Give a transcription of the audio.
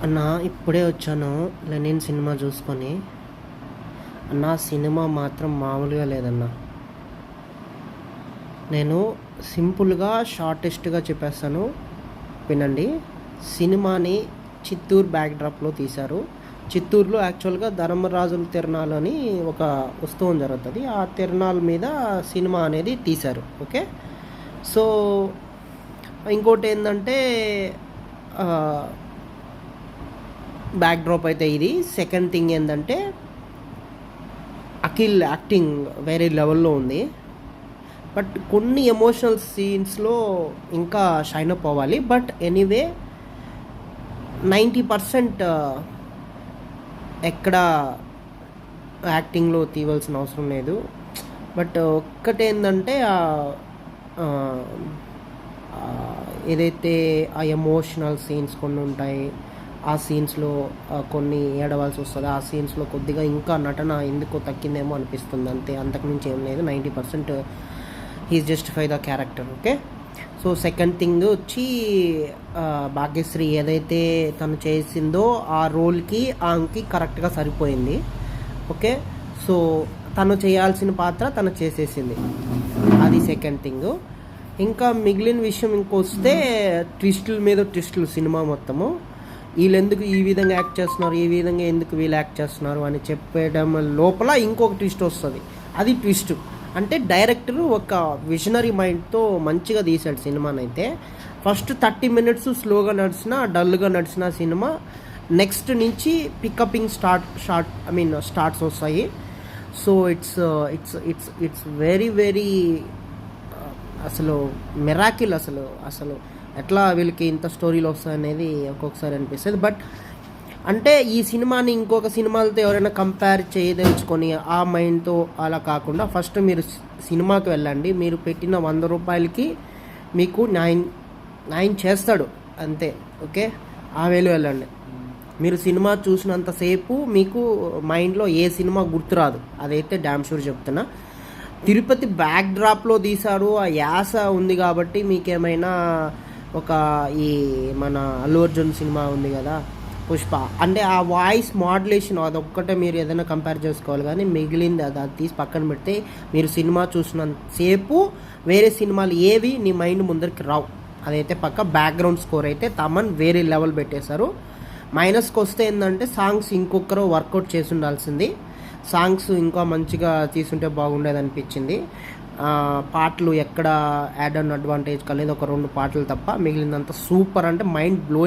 అన్న ఇప్పుడే వచ్చాను లెనిన్ సినిమా చూసుకొని. అన్న సినిమా మాత్రం మామూలుగా లేదన్న. నేను సింపుల్గా షార్టెస్ట్గా చెప్పేస్తాను, వినండి. సినిమాని చిత్తూరు బ్యాక్డ్రాప్లో తీశారు. చిత్తూరులో యాక్చువల్గా ధర్మరాజుల తిరణాలు అని ఒక ఉత్సవం జరుగుతుంది. ఆ తిరణాల మీద సినిమా అనేది తీశారు. ఓకే, సో ఇంకోటి ఏంటంటే బ్యాక్డ్రాప్ అయితే ఇది. సెకండ్ థింగ్ ఏంటంటే అఖిల్ యాక్టింగ్ వేరే లెవెల్లో ఉంది. బట్ కొన్ని ఎమోషనల్ సీన్స్లో ఇంకా షైన్ అప్ అవ్వాలి. బట్ ఎనీవే 90% ఎక్కడ యాక్టింగ్లో తీయవలసిన అవసరం లేదు. బట్ ఒక్కటేంటంటే ఏదైతే ఆ ఎమోషనల్ సీన్స్ కొన్ని ఉంటాయి, ఆ సీన్స్లో కొన్ని ఏడవలసి వస్తుంది. ఆ సీన్స్లో కొద్దిగా ఇంకా నటన ఎందుకో తగ్గిందేమో అనిపిస్తుంది, అంతే. అంతకుమించి ఏం లేదు. 90% he's justify the character. Okay, so second thing వచ్చి భాగ్యశ్రీ ఏదైతే తను చేసిందో ఆ రోల్కి ఆమెకి కరెక్ట్గా సరిపోయింది. ఓకే, సో తను చేయాల్సిన పాత్ర తను చేసేసింది, అది సెకండ్ థింగ్. ఇంకా మిగిలిన విషయం ఇంకొస్తే ట్విస్టుల మీద ట్విస్టులు సినిమా మొత్తము. వీళ్ళు ఎందుకు ఈ విధంగా యాక్ట్ చేస్తున్నారు, ఈ విధంగా ఎందుకు వీళ్ళు యాక్ట్ చేస్తున్నారు అని చెప్పడం లోపల ఇంకొక ట్విస్ట్ వస్తుంది. అది ట్విస్ట్ అంటే డైరెక్టర్ ఒక విజనరీ మైండ్తో మంచిగా తీశాడు సినిమానైతే. ఫస్ట్ 30 minutes స్లోగా నడిచిన, డల్గా నడిచిన సినిమా నెక్స్ట్ నుంచి పికపింగ్ స్టార్ట్స్ వస్తాయి. సో ఇట్స్ వెరీ వెరీ అసలు మిరాకిల్. అసలు ఎట్లా వీళ్ళకి ఇంత స్టోరీలు వస్తాయనేది ఒక్కొక్కసారి అనిపిస్తుంది. బట్ అంటే ఈ సినిమాని ఇంకొక సినిమాలతో ఎవరైనా కంపేర్ చేయదలుచుకొని ఆ మైండ్తో అలా కాకుండా ఫస్ట్ మీరు సినిమాకి వెళ్ళండి. మీరు పెట్టిన 100 రూపాయలకి మీకు 9 చేస్తాడు, అంతే. ఓకే, ఆ వేలు వెళ్ళండి. మీరు సినిమా చూసినంతసేపు మీకు మైండ్లో ఏ సినిమా గుర్తురాదు, అదైతే డ్యామ్ షూర్ చెప్తున్నా. తిరుపతి బ్యాక్ డ్రాప్లో తీశారు, ఆ యాస ఉంది కాబట్టి మీకేమైనా ఒక ఈ మన అల్లు అర్జున్ సినిమా ఉంది కదా పుష్ప, అంటే ఆ వాయిస్ మాడ్యులేషన్ అదొక్కటే మీరు ఏదైనా కంపేర్ చేసుకోవాలి. కానీ మిగిలింది అది తీసి పక్కన పెడితే మీరు సినిమా చూసినంతసేపు వేరే సినిమాలు ఏవి నీ మైండ్ ముందరికి రావు, అదైతే పక్క. బ్యాక్గ్రౌండ్ స్కోర్ అయితే తమన్ వేరే లెవెల్ పెట్టేశారు. మైనస్కి వస్తే ఏంటంటే సాంగ్స్ ఇంకొకరు వర్కౌట్ చేసి ఉండాల్సింది. సాంగ్స్ ఇంకా మంచిగా తీసుంటే బాగుండేది అనిపించింది. పాటలు ఎక్కడ యాడ్ అండ్ అడ్వాంటేజ్ కలిగి ఒక 2 పాటలు తప్ప మిగిలినంత సూపర్, అంటే మైండ్ బ్లోయింగ్.